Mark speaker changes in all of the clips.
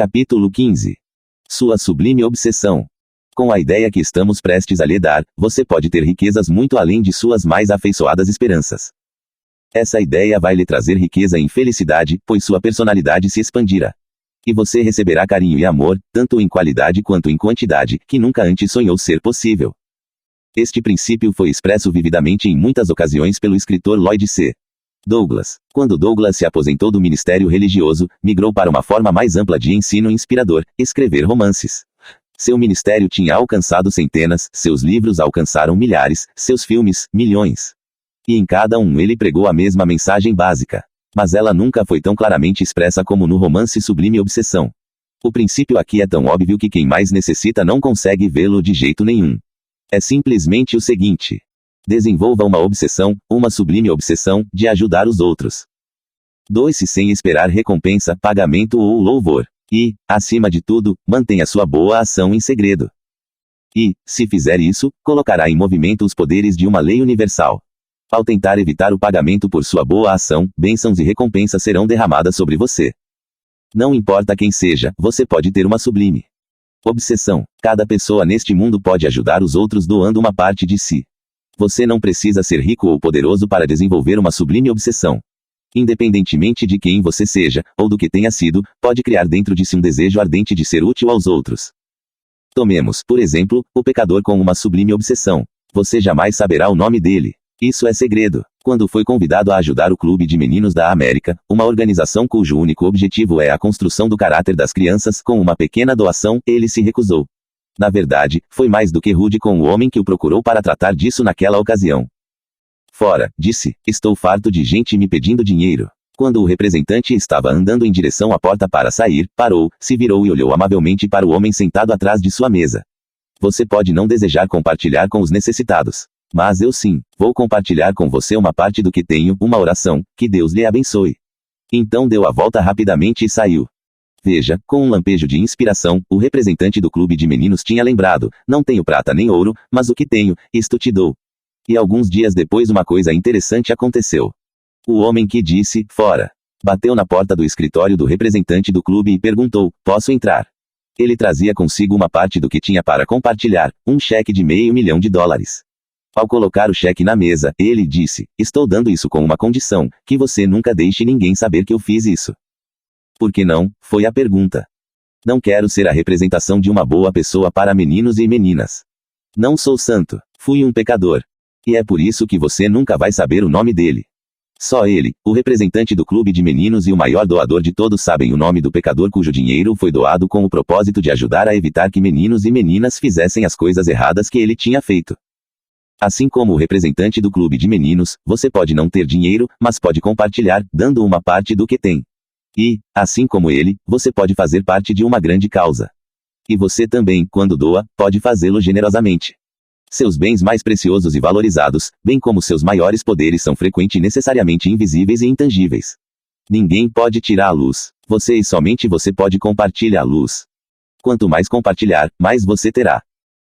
Speaker 1: Capítulo 15. Sua sublime obsessão. Com a ideia que estamos prestes a lhe dar, você pode ter riquezas muito além de suas mais afeiçoadas esperanças. Essa ideia vai lhe trazer riqueza e felicidade, pois sua personalidade se expandirá. E você receberá carinho e amor, tanto em qualidade quanto em quantidade, que nunca antes sonhou ser possível. Este princípio foi expresso vividamente em muitas ocasiões pelo escritor Lloyd C. Douglas. Quando Douglas se aposentou do ministério religioso, migrou para uma forma mais ampla de ensino inspirador, escrever romances. Seu ministério tinha alcançado centenas, seus livros alcançaram milhares, seus filmes, milhões. E em cada um ele pregou a mesma mensagem básica. Mas ela nunca foi tão claramente expressa como no romance Sublime Obsessão. O princípio aqui é tão óbvio que quem mais necessita não consegue vê-lo de jeito nenhum. É simplesmente o seguinte. Desenvolva uma obsessão, uma sublime obsessão, de ajudar os outros. Doe-se sem esperar recompensa, pagamento ou louvor. E, acima de tudo, mantenha sua boa ação em segredo. E, se fizer isso, colocará em movimento os poderes de uma lei universal. Ao tentar evitar o pagamento por sua boa ação, bênçãos e recompensas serão derramadas sobre você. Não importa quem seja, você pode ter uma sublime obsessão. Cada pessoa neste mundo pode ajudar os outros doando uma parte de si. Você não precisa ser rico ou poderoso para desenvolver uma sublime obsessão. Independentemente de quem você seja, ou do que tenha sido, pode criar dentro de si um desejo ardente de ser útil aos outros. Tomemos, por exemplo, o pecador com uma sublime obsessão. Você jamais saberá o nome dele. Isso é segredo. Quando foi convidado a ajudar o Clube de Meninos da América, uma organização cujo único objetivo é a construção do caráter das crianças, com uma pequena doação, ele se recusou. Na verdade, foi mais do que rude com o homem que o procurou para tratar disso naquela ocasião. Fora, disse, estou farto de gente me pedindo dinheiro. Quando o representante estava andando em direção à porta para sair, parou, se virou e olhou amavelmente para o homem sentado atrás de sua mesa. Você pode não desejar compartilhar com os necessitados. Mas eu sim, vou compartilhar com você uma parte do que tenho, uma oração, que Deus lhe abençoe. Então deu a volta rapidamente e saiu. Veja, com um lampejo de inspiração, o representante do clube de meninos tinha lembrado, não tenho prata nem ouro, mas o que tenho, isto te dou. E alguns dias depois uma coisa interessante aconteceu. O homem que disse, fora, bateu na porta do escritório do representante do clube e perguntou, posso entrar? Ele trazia consigo uma parte do que tinha para compartilhar, um cheque de $500 mil. Ao colocar o cheque na mesa, ele disse, estou dando isso com uma condição, que você nunca deixe ninguém saber que eu fiz isso. Por que não? Foi a pergunta. Não quero ser a representação de uma boa pessoa para meninos e meninas. Não sou santo, fui um pecador. E é por isso que você nunca vai saber o nome dele. Só ele, o representante do clube de meninos e o maior doador de todos sabem o nome do pecador cujo dinheiro foi doado com o propósito de ajudar a evitar que meninos e meninas fizessem as coisas erradas que ele tinha feito. Assim como o representante do clube de meninos, você pode não ter dinheiro, mas pode compartilhar, dando uma parte do que tem. E, assim como ele, você pode fazer parte de uma grande causa. E você também, quando doa, pode fazê-lo generosamente. Seus bens mais preciosos e valorizados, bem como seus maiores poderes são frequentemente necessariamente invisíveis e intangíveis. Ninguém pode tirar a luz. Você e somente você pode compartilhar a luz. Quanto mais compartilhar, mais você terá.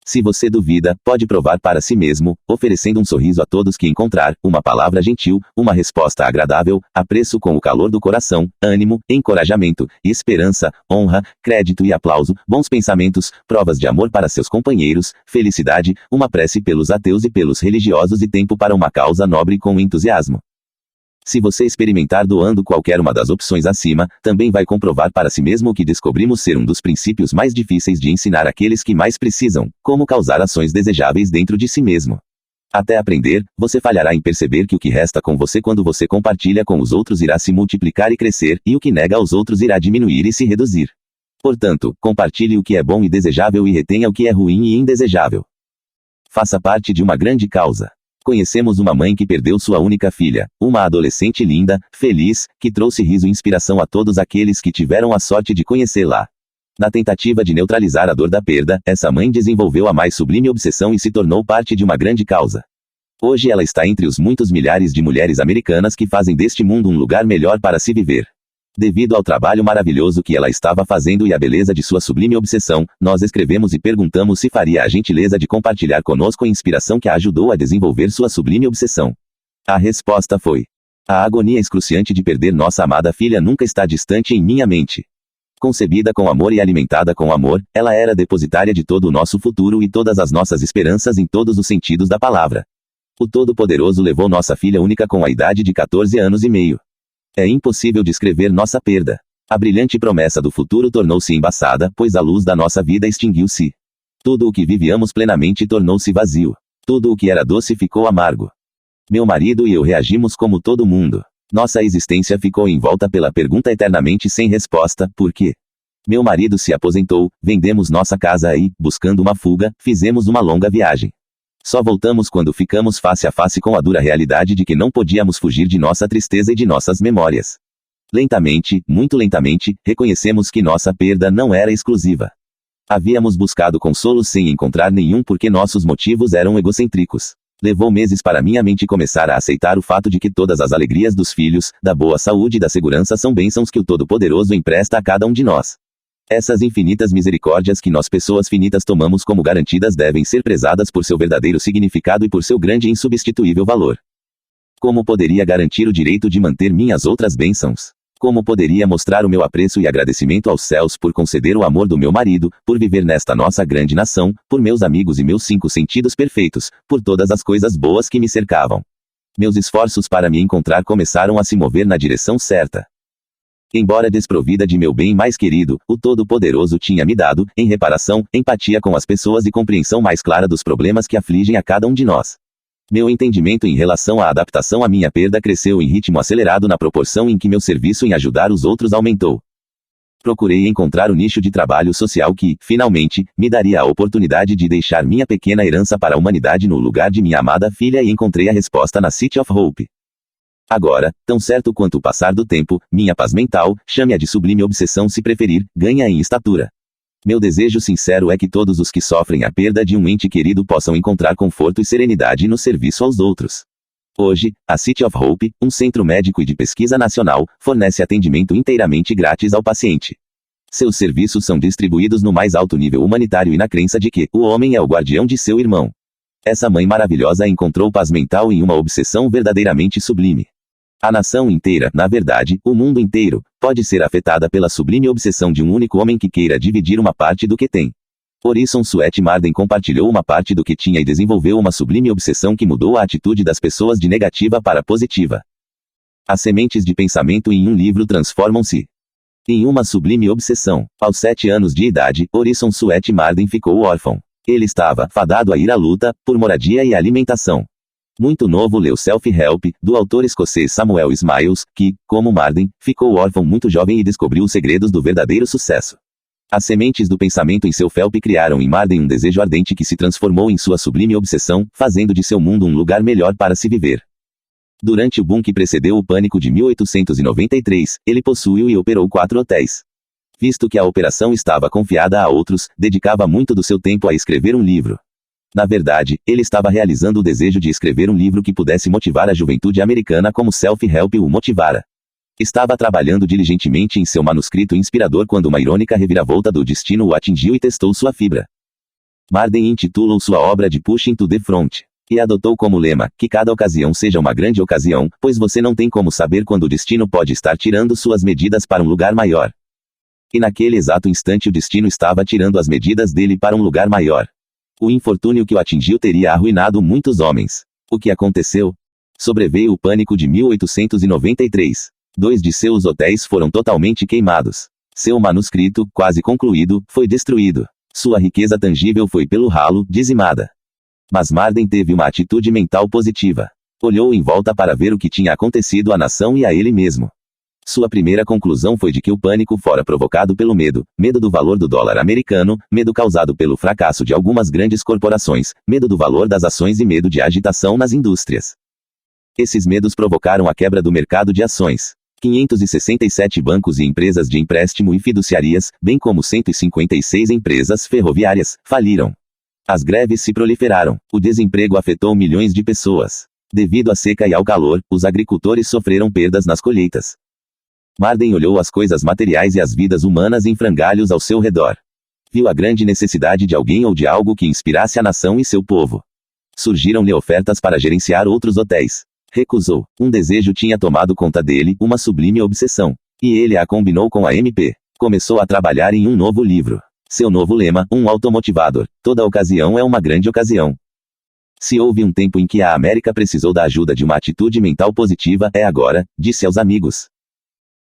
Speaker 1: Se você duvida, pode provar para si mesmo, oferecendo um sorriso a todos que encontrar, uma palavra gentil, uma resposta agradável, apreço com o calor do coração, ânimo, encorajamento, esperança, honra, crédito e aplauso, bons pensamentos, provas de amor para seus companheiros, felicidade, uma prece pelos ateus e pelos religiosos e tempo para uma causa nobre com entusiasmo. Se você experimentar doando qualquer uma das opções acima, também vai comprovar para si mesmo o que descobrimos ser um dos princípios mais difíceis de ensinar àqueles que mais precisam, como causar ações desejáveis dentro de si mesmo. Até aprender, você falhará em perceber que o que resta com você quando você compartilha com os outros irá se multiplicar e crescer, e o que nega aos outros irá diminuir e se reduzir. Portanto, compartilhe o que é bom e desejável e retenha o que é ruim e indesejável. Faça parte de uma grande causa. Conhecemos uma mãe que perdeu sua única filha, uma adolescente linda, feliz, que trouxe riso e inspiração a todos aqueles que tiveram a sorte de conhecê-la. Na tentativa de neutralizar a dor da perda, essa mãe desenvolveu a mais sublime obsessão e se tornou parte de uma grande causa. Hoje ela está entre os muitos milhares de mulheres americanas que fazem deste mundo um lugar melhor para se viver. Devido ao trabalho maravilhoso que ela estava fazendo e à beleza de sua sublime obsessão, nós escrevemos e perguntamos se faria a gentileza de compartilhar conosco a inspiração que a ajudou a desenvolver sua sublime obsessão. A resposta foi: a agonia excruciante de perder nossa amada filha nunca está distante em minha mente. Concebida com amor e alimentada com amor, ela era depositária de todo o nosso futuro e todas as nossas esperanças em todos os sentidos da palavra. O Todo-Poderoso levou nossa filha única com a idade de 14 anos e meio. É impossível descrever nossa perda. A brilhante promessa do futuro tornou-se embaçada, pois a luz da nossa vida extinguiu-se. Tudo o que vivíamos plenamente tornou-se vazio. Tudo o que era doce ficou amargo. Meu marido e eu reagimos como todo mundo. Nossa existência ficou envolta pela pergunta eternamente sem resposta: por quê? Meu marido se aposentou, vendemos nossa casa e, buscando uma fuga, fizemos uma longa viagem. Só voltamos quando ficamos face a face com a dura realidade de que não podíamos fugir de nossa tristeza e de nossas memórias. Lentamente, muito lentamente, reconhecemos que nossa perda não era exclusiva. Havíamos buscado consolo sem encontrar nenhum porque nossos motivos eram egocêntricos. Levou meses para minha mente começar a aceitar o fato de que todas as alegrias dos filhos, da boa saúde e da segurança são bênçãos que o Todo-Poderoso empresta a cada um de nós. Essas infinitas misericórdias que nós pessoas finitas tomamos como garantidas devem ser prezadas por seu verdadeiro significado e por seu grande e insubstituível valor. Como poderia garantir o direito de manter minhas outras bênçãos? Como poderia mostrar o meu apreço e agradecimento aos céus por conceder o amor do meu marido, por viver nesta nossa grande nação, por meus amigos e meus 5 sentidos perfeitos, por todas as coisas boas que me cercavam? Meus esforços para me encontrar começaram a se mover na direção certa. Embora desprovida de meu bem mais querido, o Todo-Poderoso tinha me dado, em reparação, empatia com as pessoas e compreensão mais clara dos problemas que afligem a cada um de nós. Meu entendimento em relação à adaptação à minha perda cresceu em ritmo acelerado na proporção em que meu serviço em ajudar os outros aumentou. Procurei encontrar o nicho de trabalho social que, finalmente, me daria a oportunidade de deixar minha pequena herança para a humanidade no lugar de minha amada filha e encontrei a resposta na City of Hope. Agora, tão certo quanto o passar do tempo, minha paz mental, chame-a de sublime obsessão se preferir, ganha em estatura. Meu desejo sincero é que todos os que sofrem a perda de um ente querido possam encontrar conforto e serenidade no serviço aos outros. Hoje, a City of Hope, um centro médico e de pesquisa nacional, fornece atendimento inteiramente grátis ao paciente. Seus serviços são distribuídos no mais alto nível humanitário e na crença de que o homem é o guardião de seu irmão. Essa mãe maravilhosa encontrou paz mental em uma obsessão verdadeiramente sublime. A nação inteira, na verdade, o mundo inteiro, pode ser afetada pela sublime obsessão de um único homem que queira dividir uma parte do que tem. Orison Swett Marden compartilhou uma parte do que tinha e desenvolveu uma sublime obsessão que mudou a atitude das pessoas de negativa para positiva. As sementes de pensamento em um livro transformam-se em uma sublime obsessão. Aos 7 anos de idade, Orison Swett Marden ficou órfão. Ele estava fadado a ir à luta, por moradia e alimentação. Muito novo leu Self-Help, do autor escocês Samuel Smiles, que, como Marden, ficou órfão muito jovem e descobriu os segredos do verdadeiro sucesso. As sementes do pensamento em seu felpe criaram em Marden um desejo ardente que se transformou em sua sublime obsessão, fazendo de seu mundo um lugar melhor para se viver. Durante o boom que precedeu o pânico de 1893, ele possuiu e operou 4 hotéis. Visto que a operação estava confiada a outros, dedicava muito do seu tempo a escrever um livro. Na verdade, ele estava realizando o desejo de escrever um livro que pudesse motivar a juventude americana como Self-Help o motivara. Estava trabalhando diligentemente em seu manuscrito inspirador quando uma irônica reviravolta do destino o atingiu e testou sua fibra. Marden intitulou sua obra de Pushing to the Front, e adotou como lema, que cada ocasião seja uma grande ocasião, pois você não tem como saber quando o destino pode estar tirando suas medidas para um lugar maior. E naquele exato instante o destino estava tirando as medidas dele para um lugar maior. O infortúnio que o atingiu teria arruinado muitos homens. O que aconteceu? Sobreveio o pânico de 1893. 2 de seus hotéis foram totalmente queimados. Seu manuscrito, quase concluído, foi destruído. Sua riqueza tangível foi pelo ralo, dizimada. Mas Marden teve uma atitude mental positiva. Olhou em volta para ver o que tinha acontecido à nação e a ele mesmo. Sua primeira conclusão foi de que o pânico fora provocado pelo medo do valor do dólar americano, medo causado pelo fracasso de algumas grandes corporações, medo do valor das ações e medo de agitação nas indústrias. Esses medos provocaram a quebra do mercado de ações. 567 bancos e empresas de empréstimo e fiduciarias, bem como 156 empresas ferroviárias, faliram. As greves se proliferaram. O desemprego afetou milhões de pessoas. Devido à seca e ao calor, os agricultores sofreram perdas nas colheitas. Marden olhou as coisas materiais e as vidas humanas em frangalhos ao seu redor. Viu a grande necessidade de alguém ou de algo que inspirasse a nação e seu povo. Surgiram-lhe ofertas para gerenciar outros hotéis. Recusou. Um desejo tinha tomado conta dele, uma sublime obsessão. E ele a combinou com a MP. Começou a trabalhar em um novo livro. Seu novo lema, um automotivador. Toda ocasião é uma grande ocasião. Se houve um tempo em que a América precisou da ajuda de uma atitude mental positiva, é agora, disse aos amigos.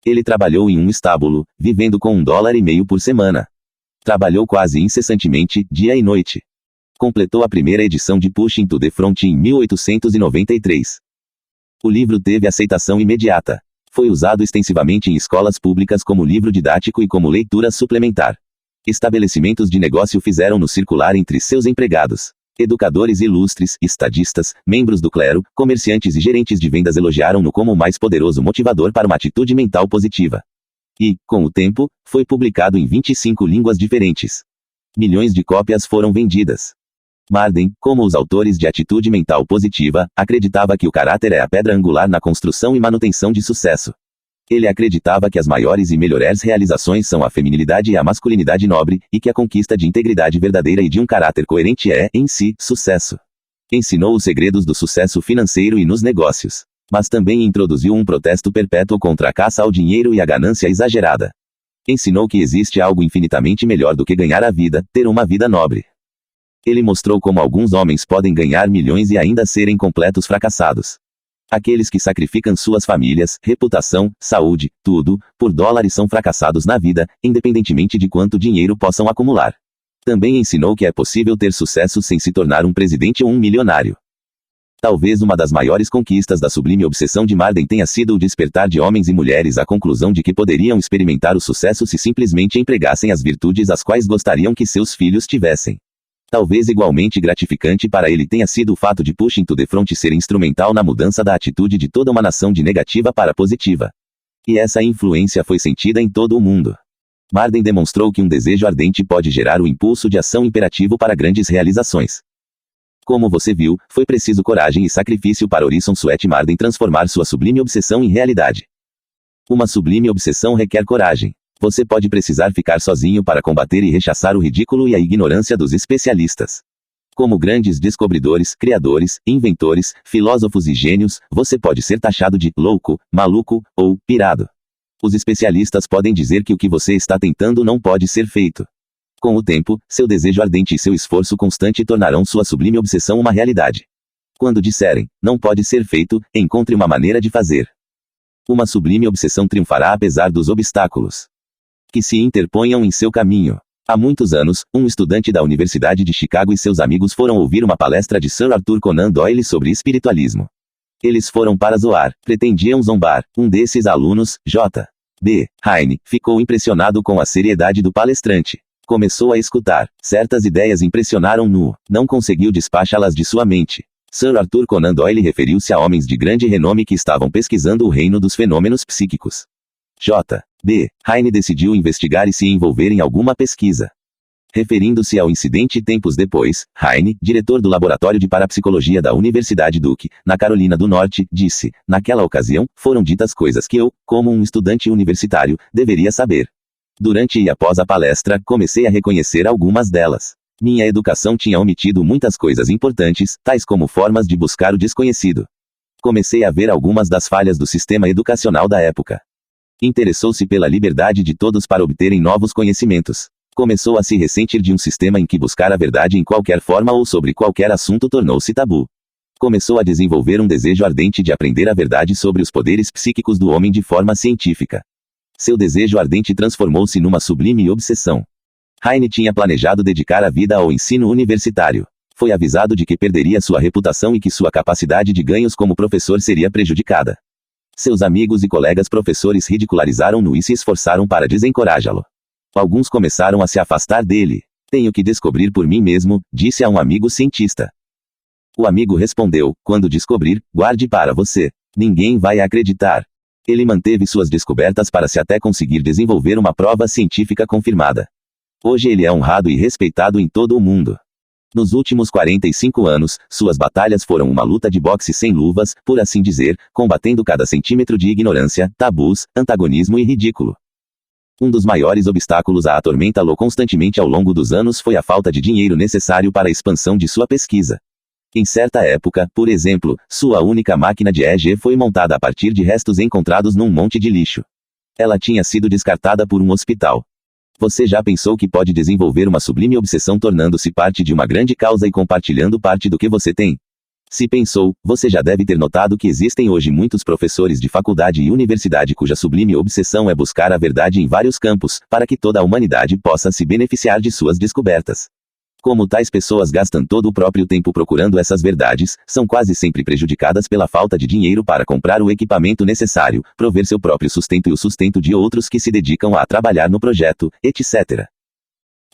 Speaker 1: Ele trabalhou em um estábulo, vivendo com $1,50 por semana. Trabalhou quase incessantemente, dia e noite. Completou a primeira edição de Pushing to the Front em 1893. O livro teve aceitação imediata. Foi usado extensivamente em escolas públicas como livro didático e como leitura suplementar. Estabelecimentos de negócio fizeram-no circular entre seus empregados. Educadores ilustres, estadistas, membros do clero, comerciantes e gerentes de vendas elogiaram-no como o mais poderoso motivador para uma atitude mental positiva. E, com o tempo, foi publicado em 25 línguas diferentes. Milhões de cópias foram vendidas. Marden, como os autores de atitude mental positiva, acreditava que o caráter é a pedra angular na construção e manutenção de sucesso. Ele acreditava que as maiores e melhores realizações são a feminilidade e a masculinidade nobre, e que a conquista de integridade verdadeira e de um caráter coerente é, em si, sucesso. Ensinou os segredos do sucesso financeiro e nos negócios. Mas também introduziu um protesto perpétuo contra a caça ao dinheiro e a ganância exagerada. Ensinou que existe algo infinitamente melhor do que ganhar a vida, ter uma vida nobre. Ele mostrou como alguns homens podem ganhar milhões e ainda serem completos fracassados. Aqueles que sacrificam suas famílias, reputação, saúde, tudo, por dólares são fracassados na vida, independentemente de quanto dinheiro possam acumular. Também ensinou que é possível ter sucesso sem se tornar um presidente ou um milionário. Talvez uma das maiores conquistas da sublime obsessão de Marden tenha sido o despertar de homens e mulheres à conclusão de que poderiam experimentar o sucesso se simplesmente empregassem as virtudes as quais gostariam que seus filhos tivessem. Talvez igualmente gratificante para ele tenha sido o fato de Pushing to the Front ser instrumental na mudança da atitude de toda uma nação de negativa para positiva. E essa influência foi sentida em todo o mundo. Marden demonstrou que um desejo ardente pode gerar o impulso de ação imperativo para grandes realizações. Como você viu, foi preciso coragem e sacrifício para Orison Swett Marden transformar sua sublime obsessão em realidade. Uma sublime obsessão requer coragem. Você pode precisar ficar sozinho para combater e rechaçar o ridículo e a ignorância dos especialistas. Como grandes descobridores, criadores, inventores, filósofos e gênios, você pode ser taxado de louco, maluco ou pirado. Os especialistas podem dizer que o que você está tentando não pode ser feito. Com o tempo, seu desejo ardente e seu esforço constante tornarão sua sublime obsessão uma realidade. Quando disserem, não pode ser feito, encontre uma maneira de fazer. Uma sublime obsessão triunfará apesar dos obstáculos que se interponham em seu caminho. Há muitos anos, um estudante da Universidade de Chicago e seus amigos foram ouvir uma palestra de Sir Arthur Conan Doyle sobre espiritualismo. Eles foram para zoar, pretendiam zombar. Um desses alunos, J. B. Heine, ficou impressionado com a seriedade do palestrante. Começou a escutar. Certas ideias impressionaram-no. Não conseguiu despachá-las de sua mente. Sir Arthur Conan Doyle referiu-se a homens de grande renome que estavam pesquisando o reino dos fenômenos psíquicos. J. B. Heine decidiu investigar e se envolver em alguma pesquisa. Referindo-se ao incidente tempos depois, Heine, diretor do Laboratório de Parapsicologia da Universidade Duke, na Carolina do Norte, disse, naquela ocasião, foram ditas coisas que eu, como um estudante universitário, deveria saber. Durante e após a palestra, comecei a reconhecer algumas delas. Minha educação tinha omitido muitas coisas importantes, tais como formas de buscar o desconhecido. Comecei a ver algumas das falhas do sistema educacional da época. Interessou-se pela liberdade de todos para obterem novos conhecimentos. Começou a se ressentir de um sistema em que buscar a verdade em qualquer forma ou sobre qualquer assunto tornou-se tabu. Começou a desenvolver um desejo ardente de aprender a verdade sobre os poderes psíquicos do homem de forma científica. Seu desejo ardente transformou-se numa sublime obsessão. Heine tinha planejado dedicar a vida ao ensino universitário. Foi avisado de que perderia sua reputação e que sua capacidade de ganhos como professor seria prejudicada. Seus amigos e colegas professores ridicularizaram-no e se esforçaram para desencorajá-lo. Alguns começaram a se afastar dele. Tenho que descobrir por mim mesmo, disse a um amigo cientista. O amigo respondeu, quando descobrir, guarde para você. Ninguém vai acreditar. Ele manteve suas descobertas para se até conseguir desenvolver uma prova científica confirmada. Hoje ele é honrado e respeitado em todo o mundo. Nos últimos 45 anos, suas batalhas foram uma luta de boxe sem luvas, por assim dizer, combatendo cada centímetro de ignorância, tabus, antagonismo e ridículo. Um dos maiores obstáculos a atormentá-lo constantemente ao longo dos anos foi a falta de dinheiro necessário para a expansão de sua pesquisa. Em certa época, por exemplo, sua única máquina de EEG foi montada a partir de restos encontrados num monte de lixo. Ela tinha sido descartada por um hospital. Você já pensou que pode desenvolver uma sublime obsessão tornando-se parte de uma grande causa e compartilhando parte do que você tem? Se pensou, você já deve ter notado que existem hoje muitos professores de faculdade e universidade cuja sublime obsessão é buscar a verdade em vários campos, para que toda a humanidade possa se beneficiar de suas descobertas. Como tais pessoas gastam todo o próprio tempo procurando essas verdades, são quase sempre prejudicadas pela falta de dinheiro para comprar o equipamento necessário, prover seu próprio sustento e o sustento de outros que se dedicam a trabalhar no projeto, etc.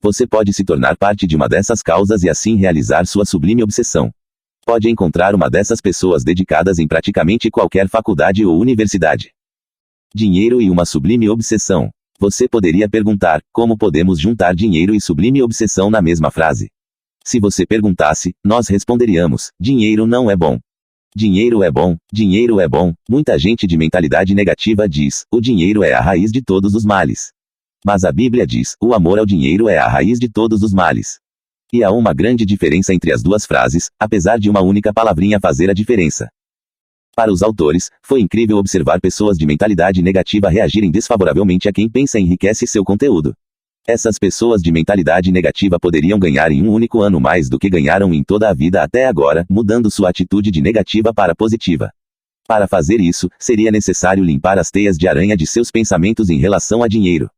Speaker 1: Você pode se tornar parte de uma dessas causas e assim realizar sua sublime obsessão. Pode encontrar uma dessas pessoas dedicadas em praticamente qualquer faculdade ou universidade. Dinheiro e uma sublime obsessão. Você poderia perguntar, como podemos juntar dinheiro e sublime obsessão na mesma frase? Se você perguntasse, nós responderíamos, dinheiro não é bom. Dinheiro é bom, dinheiro é bom. Muita gente de mentalidade negativa diz, o dinheiro é a raiz de todos os males. Mas a Bíblia diz, o amor ao dinheiro é a raiz de todos os males. E há uma grande diferença entre as duas frases, apesar de uma única palavrinha fazer a diferença. Para os autores, foi incrível observar pessoas de mentalidade negativa reagirem desfavoravelmente a quem pensa e enriquece seu conteúdo. Essas pessoas de mentalidade negativa poderiam ganhar em um único ano mais do que ganharam em toda a vida até agora, mudando sua atitude de negativa para positiva. Para fazer isso, seria necessário limpar as teias de aranha de seus pensamentos em relação a dinheiro.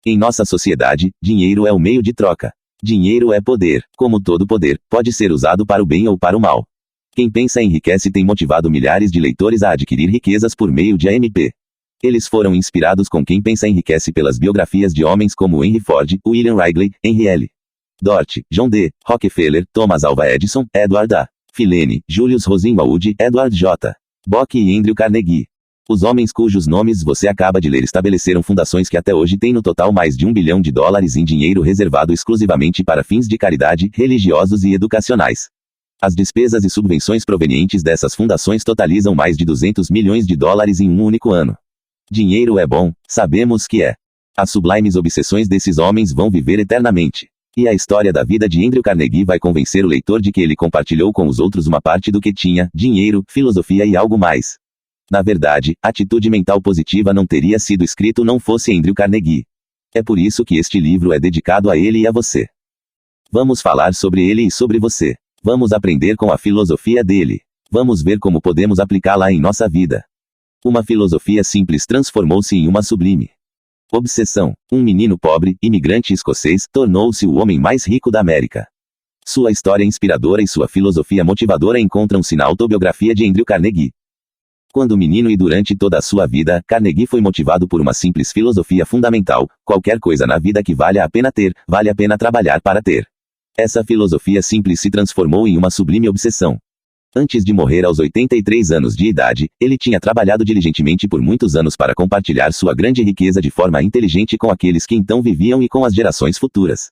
Speaker 1: Em nossa sociedade, dinheiro é o meio de troca. Dinheiro é poder. Como todo poder, pode ser usado para o bem ou para o mal. Quem pensa enriquece tem motivado milhares de leitores a adquirir riquezas por meio de AMP. Eles foram inspirados com Quem Pensa Enriquece pelas biografias de homens como Henry Ford, William Wrigley, Henry L. Dort, John D. Rockefeller, Thomas Alva Edison, Edward A. Filene, Julius Rosenwald, Edward J. Bock e Andrew Carnegie. Os homens cujos nomes você acaba de ler estabeleceram fundações que até hoje têm no total mais de $1 bilhão em dinheiro reservado exclusivamente para fins de caridade, religiosos e educacionais. As despesas e subvenções provenientes dessas fundações totalizam mais de $200 milhões em um único ano. Dinheiro é bom, sabemos que é. As sublimes obsessões desses homens vão viver eternamente. E a história da vida de Andrew Carnegie vai convencer o leitor de que ele compartilhou com os outros uma parte do que tinha, dinheiro, filosofia e algo mais. Na verdade, atitude mental positiva não teria sido escrito não fosse Andrew Carnegie. É por isso que este livro é dedicado a ele e a você. Vamos falar sobre ele e sobre você. Vamos aprender com a filosofia dele. Vamos ver como podemos aplicá-la em nossa vida. Uma filosofia simples transformou-se em uma sublime obsessão. Um menino pobre, imigrante escocês, tornou-se o homem mais rico da América. Sua história inspiradora e sua filosofia motivadora encontram-se na autobiografia de Andrew Carnegie. Quando menino e durante toda a sua vida, Carnegie foi motivado por uma simples filosofia fundamental: qualquer coisa na vida que valha a pena ter, vale a pena trabalhar para ter. Essa filosofia simples se transformou em uma sublime obsessão. Antes de morrer aos 83 anos de idade, ele tinha trabalhado diligentemente por muitos anos para compartilhar sua grande riqueza de forma inteligente com aqueles que então viviam e com as gerações futuras.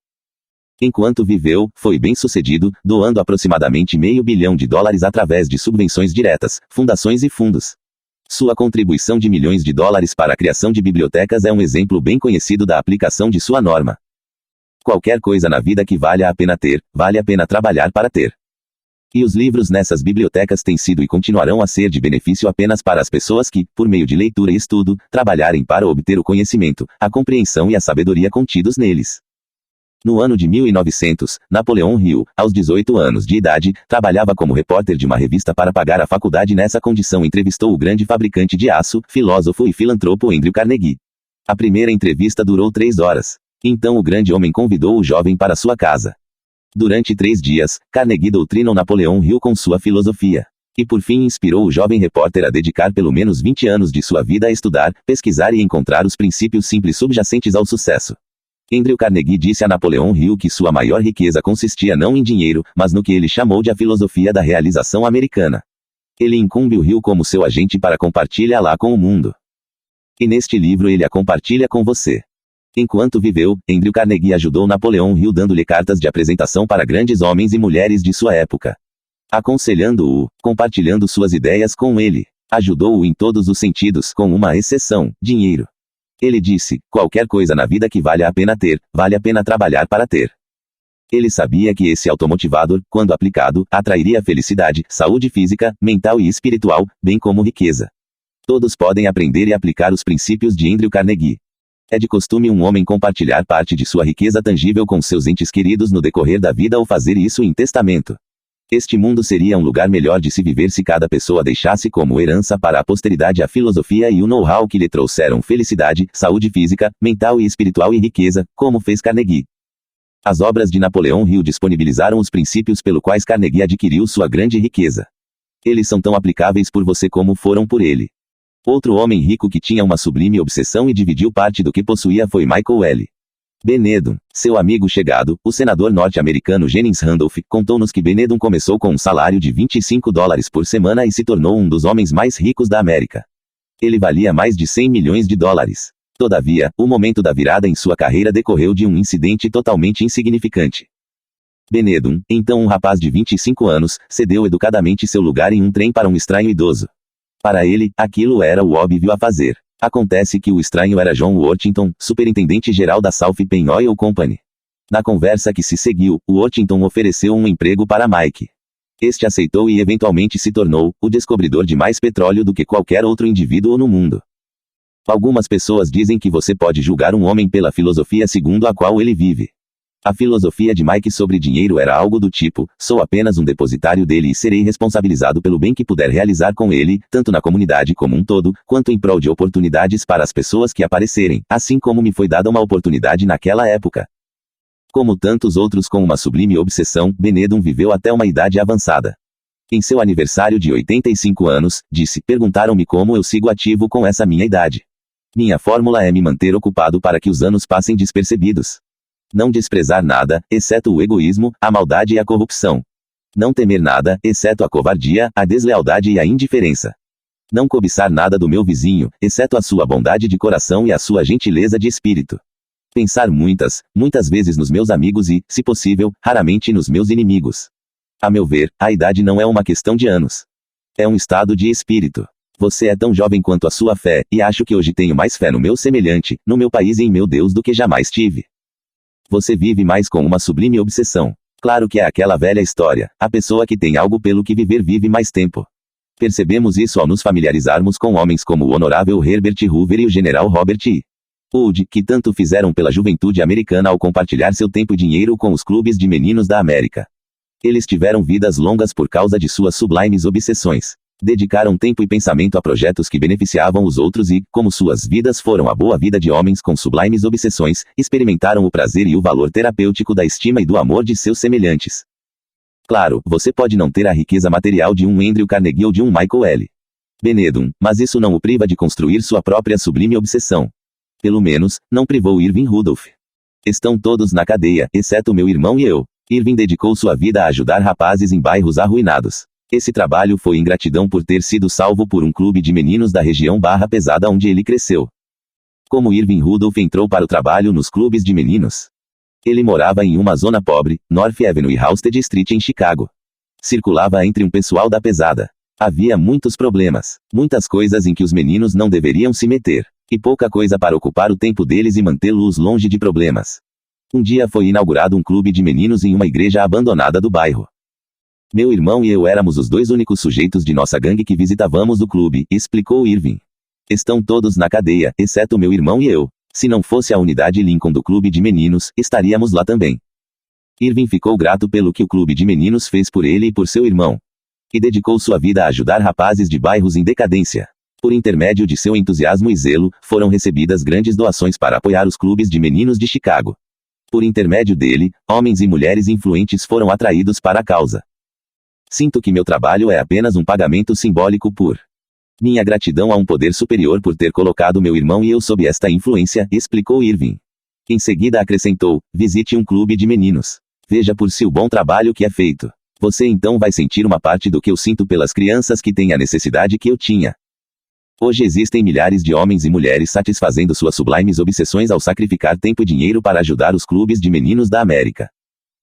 Speaker 1: Enquanto viveu, foi bem-sucedido, doando aproximadamente $500 milhão através de subvenções diretas, fundações e fundos. Sua contribuição de milhões de dólares para a criação de bibliotecas é um exemplo bem conhecido da aplicação de sua norma. Qualquer coisa na vida que valha a pena ter, vale a pena trabalhar para ter. E os livros nessas bibliotecas têm sido e continuarão a ser de benefício apenas para as pessoas que, por meio de leitura e estudo, trabalharem para obter o conhecimento, a compreensão e a sabedoria contidos neles. No ano de 1900, Napoleão Hill, aos 18 anos de idade, trabalhava como repórter de uma revista para pagar a faculdade. Nessa condição entrevistou o grande fabricante de aço, filósofo e filantropo Andrew Carnegie. A primeira entrevista durou 3 horas. Então o grande homem convidou o jovem para sua casa. Durante 3 dias, Carnegie doutrinou Napoleão Hill com sua filosofia. E por fim inspirou o jovem repórter a dedicar pelo menos 20 anos de sua vida a estudar, pesquisar e encontrar os princípios simples subjacentes ao sucesso. Andrew Carnegie disse a Napoleão Hill que sua maior riqueza consistia não em dinheiro, mas no que ele chamou de a filosofia da realização americana. Ele incumbe o Hill como seu agente para compartilhá-la com o mundo. E neste livro ele a compartilha com você. Enquanto viveu, Andrew Carnegie ajudou Napoleão Hill dando-lhe cartas de apresentação para grandes homens e mulheres de sua época. Aconselhando-o, compartilhando suas ideias com ele. Ajudou-o em todos os sentidos, com uma exceção: dinheiro. Ele disse: qualquer coisa na vida que valha a pena ter, vale a pena trabalhar para ter. Ele sabia que esse automotivador, quando aplicado, atrairia felicidade, saúde física, mental e espiritual, bem como riqueza. Todos podem aprender e aplicar os princípios de Andrew Carnegie. É de costume um homem compartilhar parte de sua riqueza tangível com seus entes queridos no decorrer da vida ou fazer isso em testamento. Este mundo seria um lugar melhor de se viver se cada pessoa deixasse como herança para a posteridade a filosofia e o know-how que lhe trouxeram felicidade, saúde física, mental e espiritual e riqueza, como fez Carnegie. As obras de Napoleão Hill disponibilizaram os princípios pelo quais Carnegie adquiriu sua grande riqueza. Eles são tão aplicáveis por você como foram por ele. Outro homem rico que tinha uma sublime obsessão e dividiu parte do que possuía foi Michael L. Benedum, seu amigo chegado, o senador norte-americano Jennings Randolph, contou-nos que Benedum começou com um salário de $25 por semana e se tornou um dos homens mais ricos da América. Ele valia mais de $100 milhões. Todavia, o momento da virada em sua carreira decorreu de um incidente totalmente insignificante. Benedum, então um rapaz de 25 anos, cedeu educadamente seu lugar em um trem para um estranho idoso. Para ele, aquilo era o óbvio a fazer. Acontece que o estranho era John Worthington, superintendente-geral da South Penn Oil Company. Na conversa que se seguiu, Worthington ofereceu um emprego para Mike. Este aceitou e eventualmente se tornou o descobridor de mais petróleo do que qualquer outro indivíduo no mundo. Algumas pessoas dizem que você pode julgar um homem pela filosofia segundo a qual ele vive. A filosofia de Mike sobre dinheiro era algo do tipo: sou apenas um depositário dele e serei responsabilizado pelo bem que puder realizar com ele, tanto na comunidade como um todo, quanto em prol de oportunidades para as pessoas que aparecerem, assim como me foi dada uma oportunidade naquela época. Como tantos outros com uma sublime obsessão, Benedum viveu até uma idade avançada. Em seu aniversário de 85 anos, disse: perguntaram-me como eu sigo ativo com essa minha idade. Minha fórmula é me manter ocupado para que os anos passem despercebidos. Não desprezar nada, exceto o egoísmo, a maldade e a corrupção. Não temer nada, exceto a covardia, a deslealdade e a indiferença. Não cobiçar nada do meu vizinho, exceto a sua bondade de coração e a sua gentileza de espírito. Pensar muitas vezes nos meus amigos e, se possível, raramente nos meus inimigos. A meu ver, a idade não é uma questão de anos. É um estado de espírito. Você é tão jovem quanto a sua fé, e acho que hoje tenho mais fé no meu semelhante, no meu país e em meu Deus do que jamais tive. Você vive mais com uma sublime obsessão. Claro que é aquela velha história: a pessoa que tem algo pelo que viver vive mais tempo. Percebemos isso ao nos familiarizarmos com homens como o honorável Herbert Hoover e o general Robert E. Wood, que tanto fizeram pela juventude americana ao compartilhar seu tempo e dinheiro com os clubes de meninos da América. Eles tiveram vidas longas por causa de suas sublimes obsessões. Dedicaram tempo e pensamento a projetos que beneficiavam os outros e, como suas vidas foram a boa vida de homens com sublimes obsessões, experimentaram o prazer e o valor terapêutico da estima e do amor de seus semelhantes. Claro, você pode não ter a riqueza material de um Andrew Carnegie ou de um Michael L. Benedum, mas isso não o priva de construir sua própria sublime obsessão. Pelo menos, não privou Irving Rudolph. Estão todos na cadeia, exceto meu irmão e eu. Irving dedicou sua vida a ajudar rapazes em bairros arruinados. Esse trabalho foi em gratidão por ter sido salvo por um clube de meninos da região Barra Pesada onde ele cresceu. Como Irving Rudolph entrou para o trabalho nos clubes de meninos? Ele morava em uma zona pobre, North Avenue e Halsted Street em Chicago. Circulava entre um pessoal da pesada. Havia muitos problemas, muitas coisas em que os meninos não deveriam se meter, e pouca coisa para ocupar o tempo deles e mantê-los longe de problemas. Um dia foi inaugurado um clube de meninos em uma igreja abandonada do bairro. Meu irmão e eu éramos os dois únicos sujeitos de nossa gangue que visitávamos o clube, explicou Irving. Estão todos na cadeia, exceto meu irmão e eu. Se não fosse a unidade Lincoln do clube de meninos, estaríamos lá também. Irving ficou grato pelo que o clube de meninos fez por ele e por seu irmão. E dedicou sua vida a ajudar rapazes de bairros em decadência. Por intermédio de seu entusiasmo e zelo, foram recebidas grandes doações para apoiar os clubes de meninos de Chicago. Por intermédio dele, homens e mulheres influentes foram atraídos para a causa. Sinto que meu trabalho é apenas um pagamento simbólico por minha gratidão a um poder superior por ter colocado meu irmão e eu sob esta influência, explicou Irving. Em seguida acrescentou: visite um clube de meninos. Veja por si o bom trabalho que é feito. Você então vai sentir uma parte do que eu sinto pelas crianças que têm a necessidade que eu tinha. Hoje existem milhares de homens e mulheres satisfazendo suas sublimes obsessões ao sacrificar tempo e dinheiro para ajudar os clubes de meninos da América.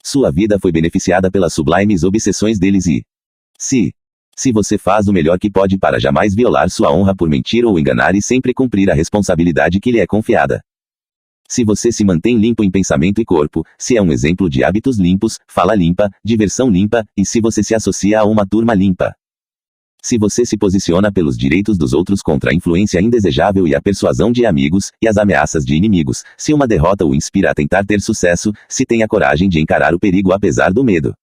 Speaker 1: Sua vida foi beneficiada pelas sublimes obsessões deles e... Se você faz o melhor que pode para jamais violar sua honra por mentir ou enganar e sempre cumprir a responsabilidade que lhe é confiada. Se você se mantém limpo em pensamento e corpo, se é um exemplo de hábitos limpos, fala limpa, diversão limpa, e se você se associa a uma turma limpa. Se você se posiciona pelos direitos dos outros contra a influência indesejável e a persuasão de amigos, e as ameaças de inimigos, se uma derrota o inspira a tentar ter sucesso, se tem a coragem de encarar o perigo apesar do medo.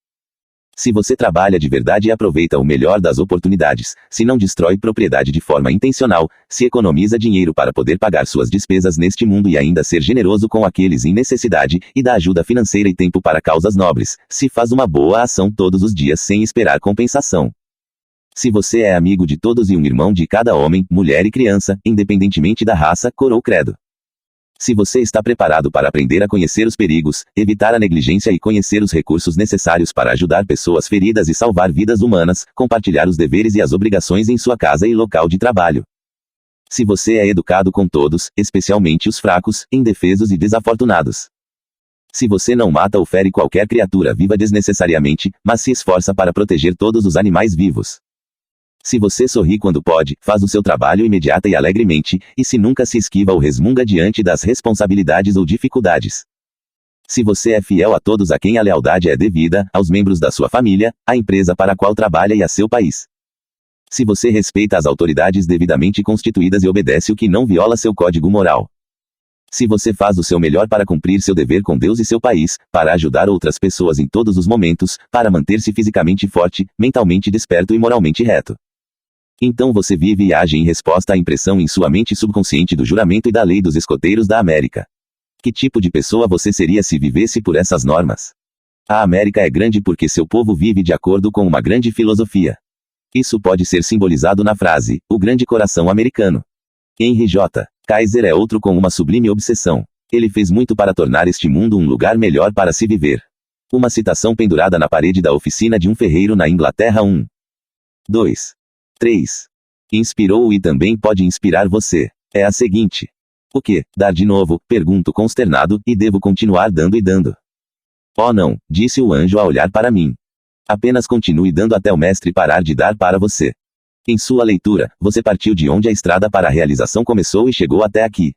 Speaker 1: Se você trabalha de verdade e aproveita o melhor das oportunidades, se não destrói propriedade de forma intencional, se economiza dinheiro para poder pagar suas despesas neste mundo e ainda ser generoso com aqueles em necessidade, e dá ajuda financeira e tempo para causas nobres, se faz uma boa ação todos os dias sem esperar compensação. Se você é amigo de todos e um irmão de cada homem, mulher e criança, independentemente da raça, cor ou credo. Se você está preparado para aprender a conhecer os perigos, evitar a negligência e conhecer os recursos necessários para ajudar pessoas feridas e salvar vidas humanas, compartilhar os deveres e as obrigações em sua casa e local de trabalho. Se você é educado com todos, especialmente os fracos, indefesos e desafortunados. Se você não mata ou fere qualquer criatura viva desnecessariamente, mas se esforça para proteger todos os animais vivos. Se você sorri quando pode, faz o seu trabalho imediata e alegremente, e se nunca se esquiva ou resmunga diante das responsabilidades ou dificuldades. Se você é fiel a todos a quem a lealdade é devida, aos membros da sua família, à empresa para a qual trabalha e a seu país. Se você respeita as autoridades devidamente constituídas e obedece o que não viola seu código moral. Se você faz o seu melhor para cumprir seu dever com Deus e seu país, para ajudar outras pessoas em todos os momentos, para manter-se fisicamente forte, mentalmente desperto e moralmente reto. Então você vive e age em resposta à impressão em sua mente subconsciente do juramento e da lei dos escoteiros da América. Que tipo de pessoa você seria se vivesse por essas normas? A América é grande porque seu povo vive de acordo com uma grande filosofia. Isso pode ser simbolizado na frase, o grande coração americano. Henry J. Kaiser é outro com uma sublime obsessão. Ele fez muito para tornar este mundo um lugar melhor para se viver. Uma citação pendurada na parede da oficina de um ferreiro na Inglaterra. 1. 2. 3. Inspirou e também pode inspirar você. É a seguinte. O que? Dar de novo? Pergunto consternado, e devo continuar dando e dando. Oh não, disse o anjo a olhar para mim. Apenas continue dando até o mestre parar de dar para você. Em sua leitura, você partiu de onde a estrada para a realização começou e chegou até aqui.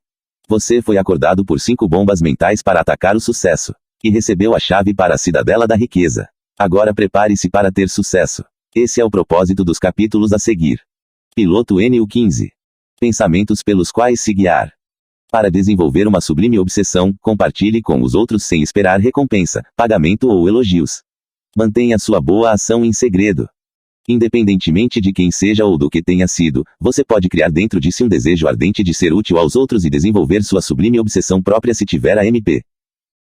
Speaker 1: Você foi acordado por 5 bombas mentais para atacar o sucesso. E recebeu a chave para a cidadela da riqueza. Agora prepare-se para ter sucesso. Esse é o propósito dos capítulos a seguir. Piloto NU15. Pensamentos pelos quais se guiar. Para desenvolver uma sublime obsessão, compartilhe com os outros sem esperar recompensa, pagamento ou elogios. Mantenha sua boa ação em segredo. Independentemente de quem seja ou do que tenha sido, você pode criar dentro de si um desejo ardente de ser útil aos outros e desenvolver sua sublime obsessão própria se tiver a MP.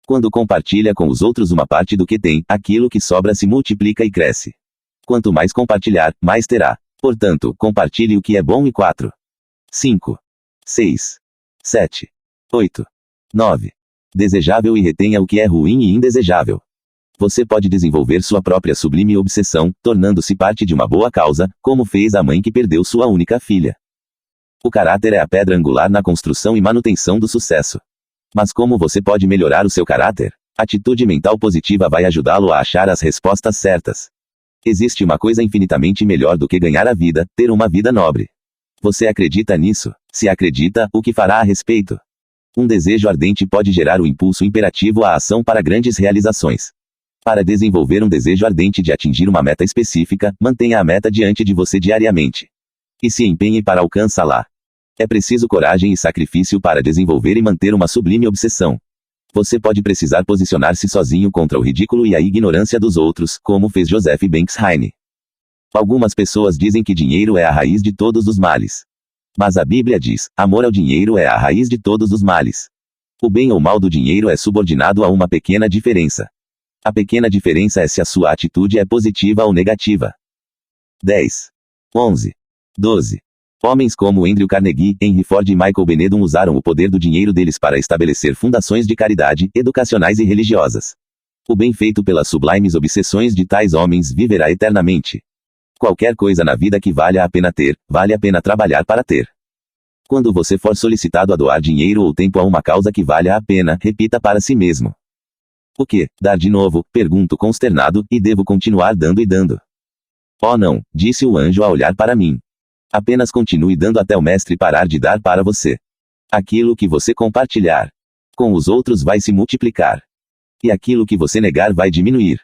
Speaker 1: Quando compartilha com os outros uma parte do que tem, aquilo que sobra se multiplica e cresce. Quanto mais compartilhar, mais terá. Portanto, compartilhe o que é bom. E 4. 5. 6. 7. 8. 9. Desejável e retenha o que é ruim e indesejável. Você pode desenvolver sua própria sublime obsessão, tornando-se parte de uma boa causa, como fez a mãe que perdeu sua única filha. O caráter é a pedra angular na construção e manutenção do sucesso. Mas como você pode melhorar o seu caráter? Atitude mental positiva vai ajudá-lo a achar as respostas certas. Existe uma coisa infinitamente melhor do que ganhar a vida, ter uma vida nobre. Você acredita nisso? Se acredita, o que fará a respeito? Um desejo ardente pode gerar o impulso imperativo à ação para grandes realizações. Para desenvolver um desejo ardente de atingir uma meta específica, mantenha a meta diante de você diariamente. E se empenhe para alcançá-la. É preciso coragem e sacrifício para desenvolver e manter uma sublime obsessão. Você pode precisar posicionar-se sozinho contra o ridículo e a ignorância dos outros, como fez Joseph Banks Heine. Algumas pessoas dizem que dinheiro é a raiz de todos os males. Mas a Bíblia diz, amor ao dinheiro é a raiz de todos os males. O bem ou mal do dinheiro é subordinado a uma pequena diferença. A pequena diferença é se a sua atitude é positiva ou negativa. 10. 11. 12. Homens como Andrew Carnegie, Henry Ford e Michael Benedum usaram o poder do dinheiro deles para estabelecer fundações de caridade, educacionais e religiosas. O bem feito pelas sublimes obsessões de tais homens viverá eternamente. Qualquer coisa na vida que valha a pena ter, vale a pena trabalhar para ter. Quando você for solicitado a doar dinheiro ou tempo a uma causa que valha a pena, repita para si mesmo. O que? Dar de novo? Pergunto consternado, e devo continuar dando e dando. Oh não, disse o anjo a olhar para mim. Apenas continue dando até o mestre parar de dar para você. Aquilo que você compartilhar com os outros vai se multiplicar. E aquilo que você negar vai diminuir.